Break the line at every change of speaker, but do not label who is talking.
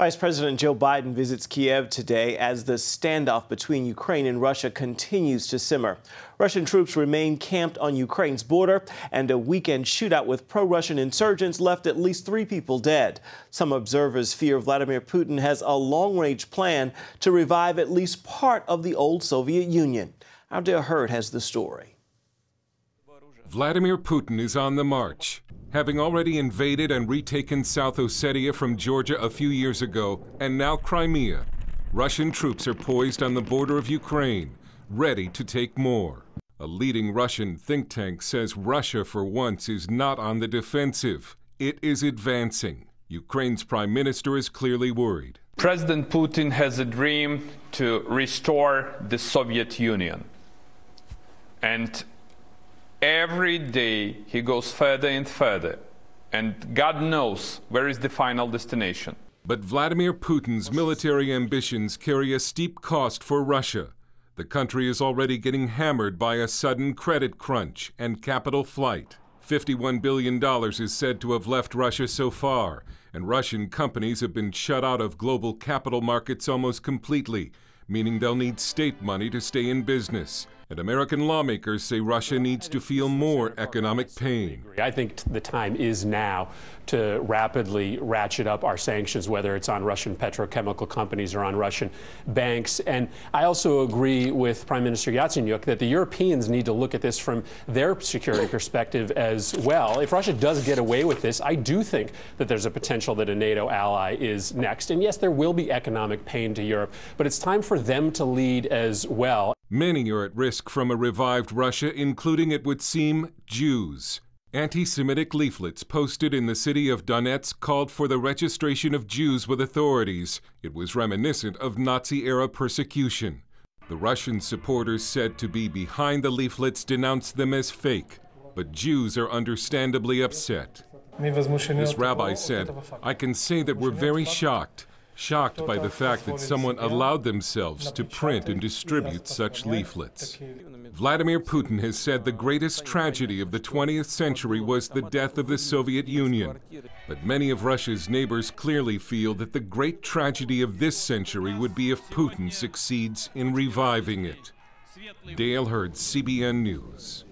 Vice President Joe Biden visits Kiev today as the standoff between Ukraine and Russia continues to simmer. Russian troops remain camped on Ukraine's border, and a weekend shootout with pro-Russian insurgents left at least 3 people dead. Some observers fear Vladimir Putin has a long-range plan to revive at least part of the old Soviet Union. Ardell Hurd has the story.
Vladimir Putin is on the march, having already invaded and retaken South Ossetia from Georgia a few years ago, and now Crimea. Russian troops are poised on the border of Ukraine, ready to take more. A leading Russian think tank says Russia, for once, is not on the defensive. It is advancing. Ukraine's prime minister is clearly worried.
President Putin has a dream to restore the Soviet Union. And every day he goes further and further, and God knows where is the final destination.
But Vladimir Putin's military ambitions carry a steep cost for Russia. The country is already getting hammered by a sudden credit crunch and capital flight. $51 billion is said to have left Russia so far, and Russian companies have been shut out of global capital markets almost completely, meaning they'll need state money to stay in business. And American lawmakers say Russia needs to feel more economic pain.
I think the time is now to rapidly ratchet up our sanctions, whether it's on Russian petrochemical companies or on Russian banks. And I also agree with Prime Minister Yatsenyuk that the Europeans need to look at this from their security perspective as well. If Russia does get away with this, I do think that there's a potential that a NATO ally is next. And yes, there will be economic pain to Europe, but it's time for them to lead as well.
Many are at risk from a revived Russia, including, it would seem, Jews. Anti-Semitic leaflets posted in the city of Donetsk called for the registration of Jews with authorities. It was reminiscent of Nazi-era persecution. The Russian supporters said to be behind the leaflets denounced them as fake, but Jews are understandably upset. This rabbi said, "I can say that we're very shocked by the fact that someone allowed themselves to print and distribute such leaflets." Vladimir Putin has said the greatest tragedy of the 20th century was the death of the Soviet Union. But many of Russia's neighbors clearly feel that the great tragedy of this century would be if Putin succeeds in reviving it. Dale Hurd, CBN News.